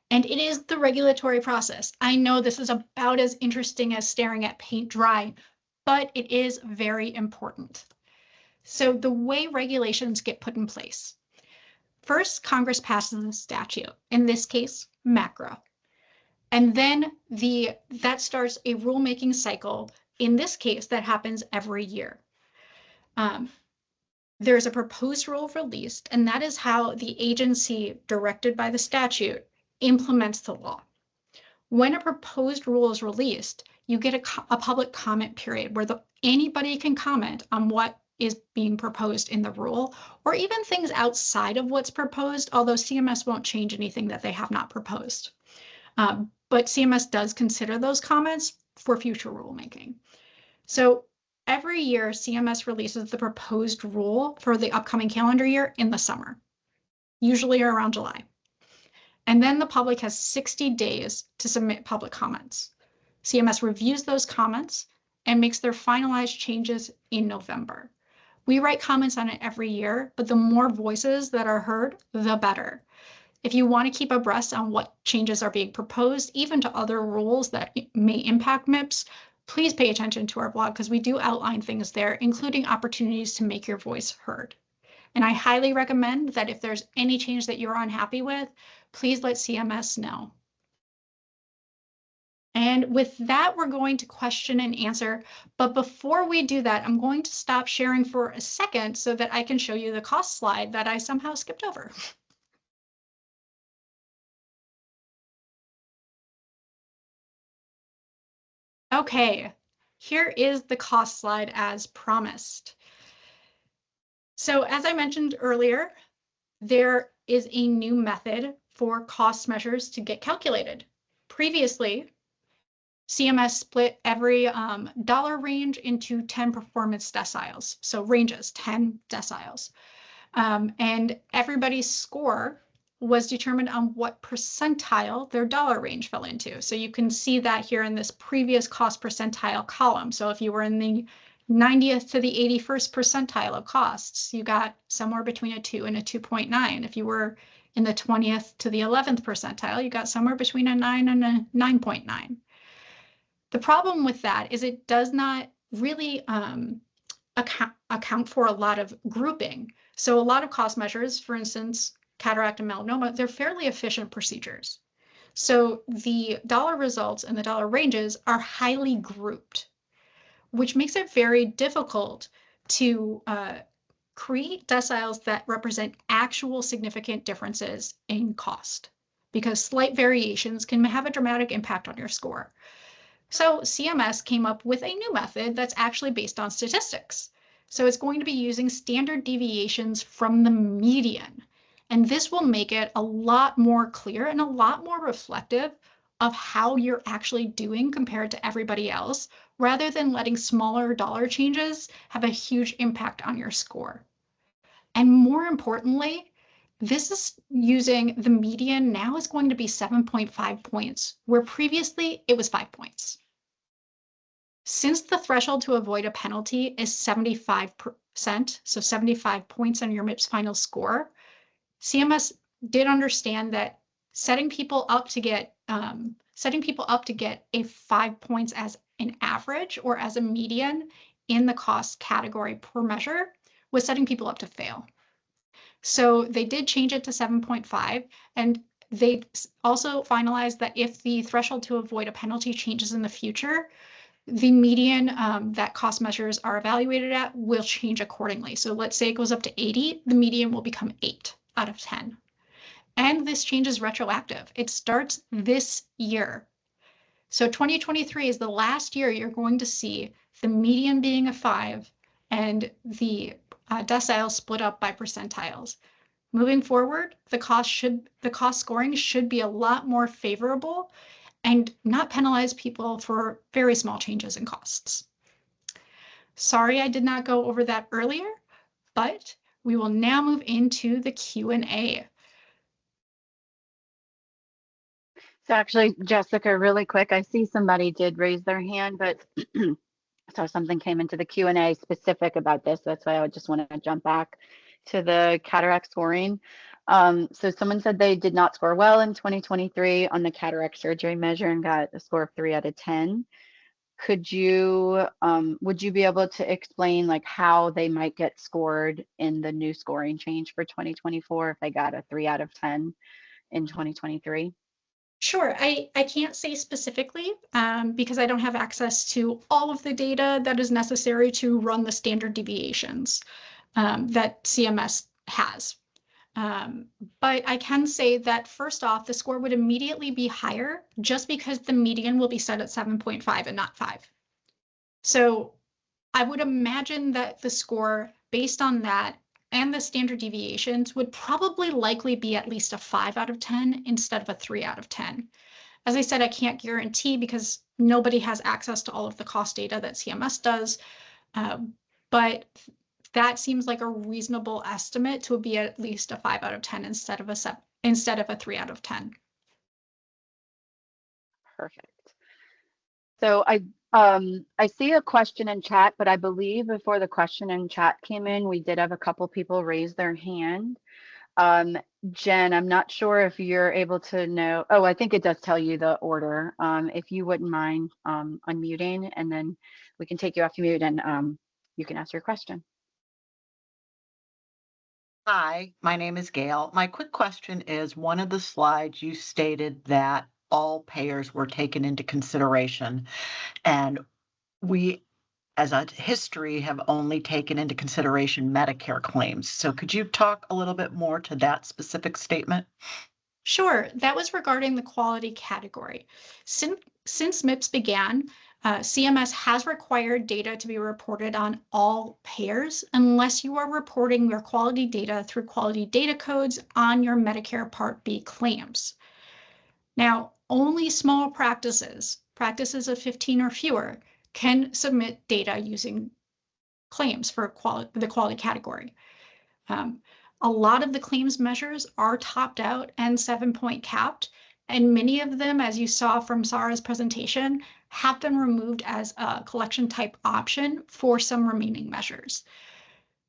And it is the regulatory process. I know this is about as interesting as staring at paint dry, but it is very important. So the way regulations get put in place. First, Congress passes a statute, in this case, macro. And then that starts a rulemaking cycle, in this case, that happens every year. There's a proposed rule released, and that is how the agency directed by the statute implements the law. When a proposed rule is released, you get a public comment period where anybody can comment on what is being proposed in the rule, or even things outside of what's proposed, although CMS won't change anything that they have not proposed. But CMS does consider those comments for future rulemaking. So every year, CMS releases the proposed rule for the upcoming calendar year in the summer, usually around July. And then the public has 60 days to submit public comments. CMS reviews those comments and makes their finalized changes in November. We write comments on it every year, but the more voices that are heard, the better. If you want to keep abreast on what changes are being proposed, even to other rules that may impact MIPS, please pay attention to our blog because we do outline things there, including opportunities to make your voice heard. And I highly recommend that if there's any change that you're unhappy with, please let CMS know. And with that, we're going to question and answer. But before we do that, I'm going to stop sharing for a second so that I can show you the cost slide that I somehow skipped over. Okay, here is the cost slide as promised. So as I mentioned earlier, there is a new method for cost measures to get calculated. Previously, CMS split every dollar range into 10 performance deciles, so ranges, 10 deciles. And everybody's score was determined on what percentile their dollar range fell into. So you can see that here in this previous cost percentile column. So if you were in the 90th to the 81st percentile of costs, you got somewhere between a 2 and a 2.9. If you were in the 20th to the 11th percentile, you got somewhere between a 9 and a 9.9. The problem with that is it does not really account for a lot of grouping. So a lot of cost measures, for instance, cataract and melanoma, they're fairly efficient procedures. So the dollar results and the dollar ranges are highly grouped, which makes it very difficult to create deciles that represent actual significant differences in cost, because slight variations can have a dramatic impact on your score. So CMS came up with a new method that's actually based on statistics. So it's going to be using standard deviations from the median. And this will make it a lot more clear and a lot more reflective of how you're actually doing compared to everybody else, rather than letting smaller dollar changes have a huge impact on your score. And more importantly, this is using the median now is going to be 7.5 points, where previously it was 5 points. Since the threshold to avoid a penalty is 75%, so 75 points on your MIPS final score, CMS did understand that setting people up to get a 5 points as an average or as a median in the cost category per measure was setting people up to fail. So they did change it to 7.5, and they also finalized that if the threshold to avoid a penalty changes in the future, the median that cost measures are evaluated at will change accordingly. So let's say it goes up to 80, the median will become 8 out of 10. And this change is retroactive. It starts this year. So 2023 is the last year you're going to see the median being a 5 and the deciles split up by percentiles. Moving forward, the cost scoring should be a lot more favorable and not penalize people for very small changes in costs. Sorry I did not go over that earlier, but we will now move into the Q&A. So actually, Jessica, really quick, I see somebody did raise their hand, but so something came into the Q&A specific about this. That's why I just want to jump back to the cataract scoring. So someone said they did not score well in 2023 on the cataract surgery measure and got a score of 3 out of 10. Could you, would you be able to explain like how they might get scored in the new scoring change for 2024 if they got a 3 out of 10 in 2023? Sure, I can't say specifically because I don't have access to all of the data that is necessary to run the standard deviations that CMS has. But I can say that first off, the score would immediately be higher just because the median will be set at 7.5 and not 5. So I would imagine that the score based on that and the standard deviations would probably likely be at least a 5 out of 10 instead of a 3 out of 10. As I said, I can't guarantee because nobody has access to all of the cost data that CMS does, but that seems like a reasonable estimate to be at least a 5 out of 10 instead of a 3 out of 10. Perfect. So I see a question in chat, but I believe before the question in chat came in, we did have a couple people raise their hand. Jen, I'm not sure if you're able to know. Oh, I think it does tell you the order. If you wouldn't mind unmuting, and then we can take you off mute and you can ask your question. Hi, my name is Gail. My quick question is, one of the slides you stated that all payers were taken into consideration, and we, as a history, have only taken into consideration Medicare claims. So could you talk a little bit more to that specific statement? Sure, that was regarding the quality category. Since MIPS began, CMS has required data to be reported on all payers unless you are reporting your quality data through quality data codes on your Medicare Part B claims. Now, only small practices of 15 or fewer, can submit data using claims for the quality category. A lot of the claims measures are topped out and 7-point capped, and many of them, as you saw from Sarah's presentation, have been removed as a collection type option for some remaining measures.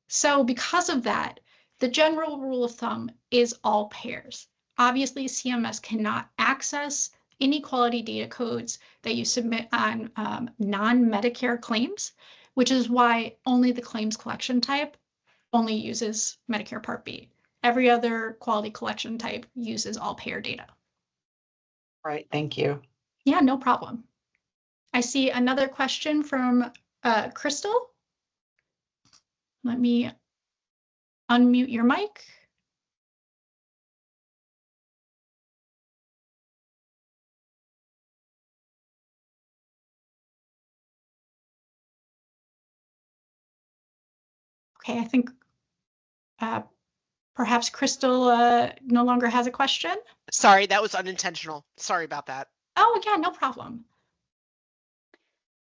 So because of that, the general rule of thumb is all payers. Obviously, CMS cannot access any quality data codes that you submit on non-Medicare claims, which is why only the claims collection type only uses Medicare Part B. Every other quality collection type uses all payer data. Right, thank you. Yeah, no problem. I see another question from Crystal. Let me unmute your mic. Okay, I think perhaps Crystal no longer has a question. Sorry, that was unintentional. Sorry about that. Oh, yeah, no problem.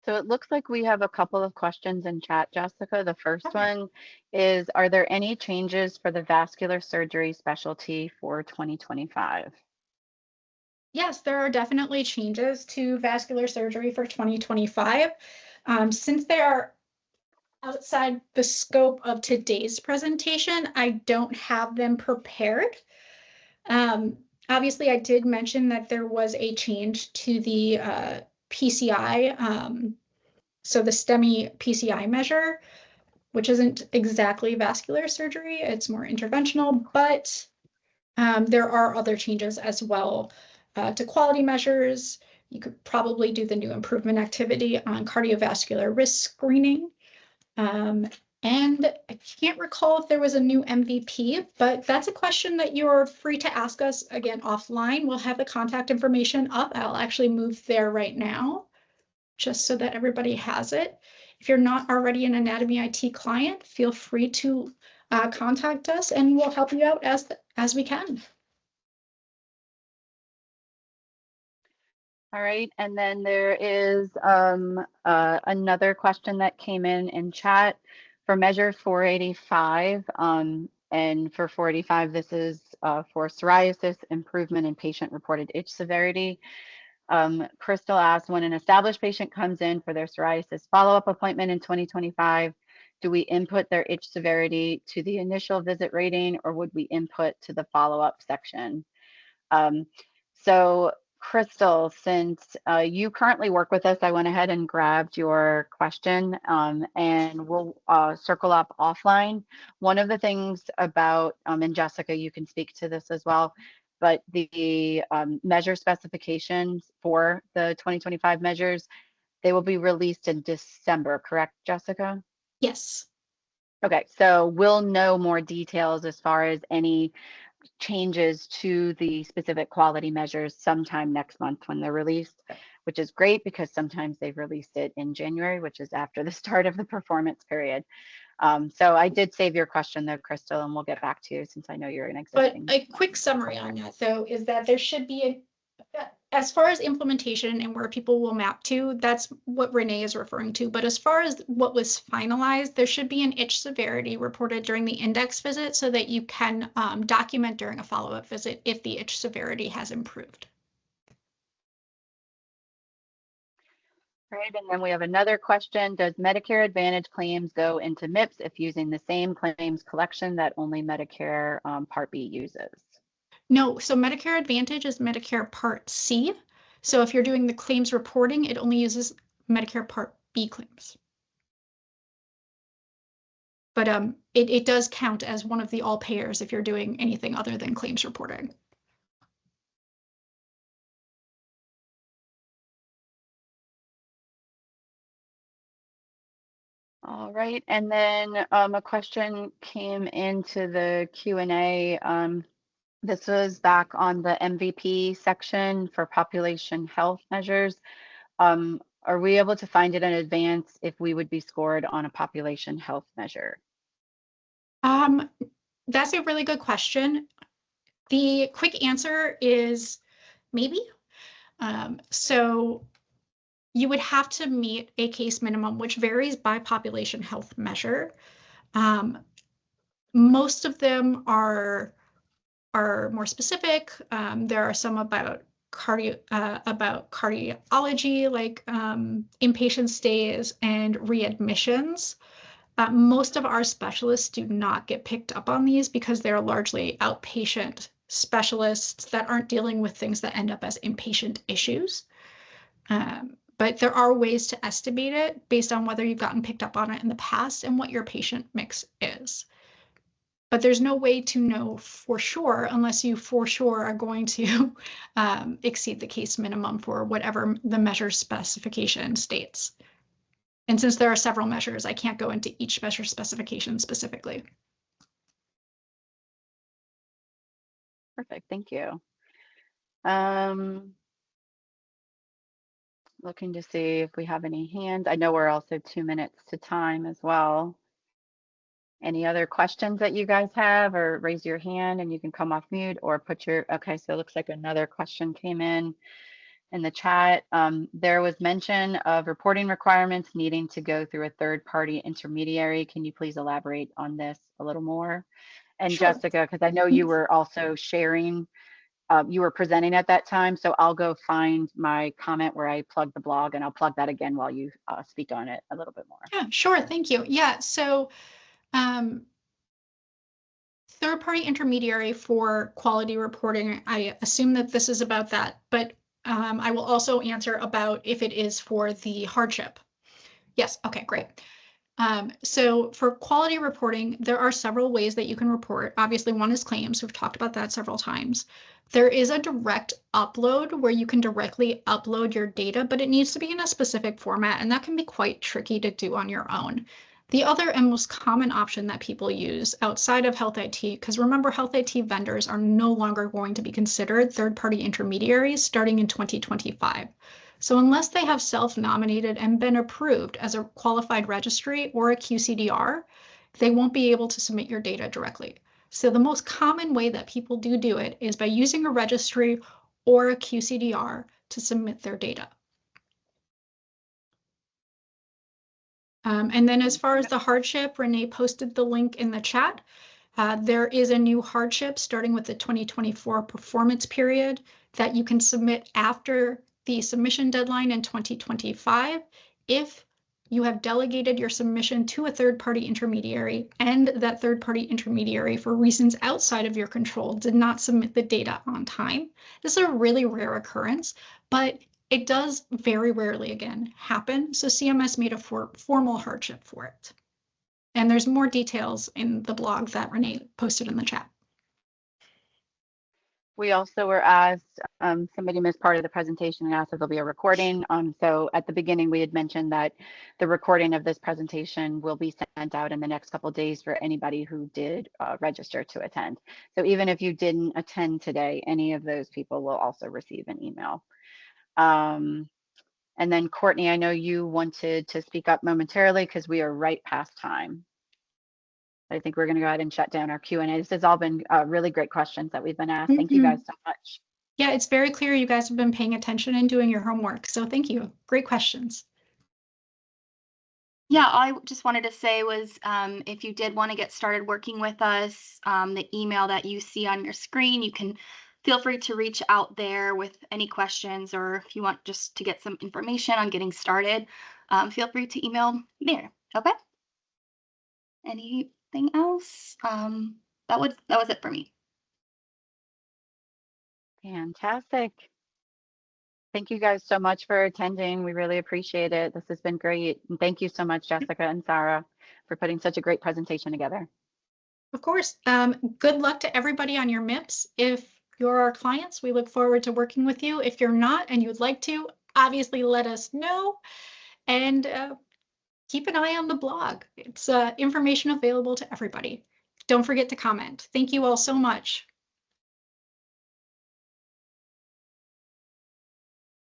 So it looks like we have a couple of questions in chat, Jessica. The first one is, are there any changes for the vascular surgery specialty for 2025? Yes, there are definitely changes to vascular surgery for 2025. Since they are outside the scope of today's presentation, I don't have them prepared. Obviously, I did mention that there was a change to the PCI, so the STEMI PCI measure, which isn't exactly vascular surgery, it's more interventional, but there are other changes as well to quality measures. You could probably do the new improvement activity on cardiovascular risk screening. And I can't recall if there was a new MVP, but that's a question that you're free to ask us again offline. We'll have the contact information up. I'll actually move there right now, just so that everybody has it. If you're not already an Anatomy IT client, feel free to contact us and we'll help you out as we can. All right, and then there is another question that came in chat for measure 485. And for 485, this is for psoriasis improvement in patient-reported itch severity. Crystal asked, when an established patient comes in for their psoriasis follow-up appointment in 2025, do we input their itch severity to the initial visit rating, or would we input to the follow-up section? So Crystal, since you currently work with us, I went ahead and grabbed your question and we'll circle up offline. One of the things about, and Jessica, you can speak to this as well, but the measure specifications for the 2025 measures, they will be released in December, correct, Jessica? Yes. Okay, so we'll know more details as far as any changes to the specific quality measures sometime next month when they're released, which is great because sometimes they've released it in January, which is after the start of the performance period. So I did save your question though, Crystal, and we'll get back to you since I know you're an existing. But a quick summary on that though is that there should be as far as implementation and where people will map to, that's what Renee is referring to. But as far as what was finalized, there should be an itch severity reported during the index visit so that you can document during a follow-up visit if the itch severity has improved. Right, and then we have another question. Does Medicare Advantage claims go into MIPS if using the same claims collection that only Medicare Part B uses? No, so Medicare Advantage is Medicare Part C. So if you're doing the claims reporting, it only uses Medicare Part B claims. But it does count as one of the all payers if you're doing anything other than claims reporting. All right, and then a question came into the Q&A. This was back on the MVP section for population health measures. Are we able to find it in advance if we would be scored on a population health measure? That's a really good question. The quick answer is maybe. So you would have to meet a case minimum, which varies by population health measure. Most of them are more specific. There are some about cardiology, like inpatient stays and readmissions. Most of our specialists do not get picked up on these because they're largely outpatient specialists that aren't dealing with things that end up as inpatient issues. But there are ways to estimate it based on whether you've gotten picked up on it in the past and what your patient mix is. But there's no way to know for sure unless you for sure are going to exceed the case minimum for whatever the measure specification states. And since there are several measures, I can't go into each measure specification specifically. Perfect, thank you. Looking to see if we have any hands. I know we're also 2 minutes to time as well. Any other questions that you guys have, or raise your hand and you can come off mute or put your, okay, so it looks like another question came in the chat. There was mention of reporting requirements needing to go through a third-party intermediary. Can you please elaborate on this a little more? And Sure. Jessica, because I know you were also sharing, you were presenting at that time, so I'll go find my comment where I plugged the blog and I'll plug that again while you speak on it a little bit more. Yeah, sure, thank you. Yeah, so third-party intermediary for quality reporting, I assume that this is about that, but I will also answer about if it is for the hardship. Yes, okay, great. So for quality reporting, there are several ways that you can report. Obviously, one is claims. We've talked about that several times. There is a direct upload where you can directly upload your data, but it needs to be in a specific format, and that can be quite tricky to do on your own. The other and most common option that people use outside of health IT, because remember, health IT vendors are no longer going to be considered third-party intermediaries starting in 2025. So unless they have self-nominated and been approved as a qualified registry or a QCDR, they won't be able to submit your data directly. So the most common way that people do it is by using a registry or a QCDR to submit their data. And then as far as the hardship, Renee posted the link in the chat. There is a new hardship starting with the 2024 performance period that you can submit after the submission deadline in 2025 if you have delegated your submission to a third-party intermediary and that third-party intermediary, for reasons outside of your control, did not submit the data on time. This is a really rare occurrence, but it does very rarely, again, happen. So CMS made a formal hardship for it. And there's more details in the blog that Renee posted in the chat. We also were asked, somebody missed part of the presentation and asked if there'll be a recording. So at the beginning, we had mentioned that the recording of this presentation will be sent out in the next couple of days for anybody who did register to attend. So even if you didn't attend today, any of those people will also receive an email. And then Courtney, I know you wanted to speak up momentarily because we are right past time. I think we're going to go ahead and shut down our Q&A. This has all been really great questions that we've been asked. Thank you guys so much. Yeah, it's very clear you guys have been paying attention and doing your homework. So thank you. Great questions. Yeah, I just wanted to say was if you did want to get started working with us, the email that you see on your screen, you can feel free to reach out there with any questions, or if you want just to get some information on getting started, feel free to email there. Okay. Anything else? That was it for me. Fantastic. Thank you guys so much for attending. We really appreciate it. This has been great. And thank you so much, Jessica and Sarah, for putting such a great presentation together. Of course. Good luck to everybody on your MIPS. If you're our clients, we look forward to working with you. If you're not and you'd like to, obviously let us know. And keep an eye on the blog. It's information available to everybody. Don't forget to comment. Thank you all so much.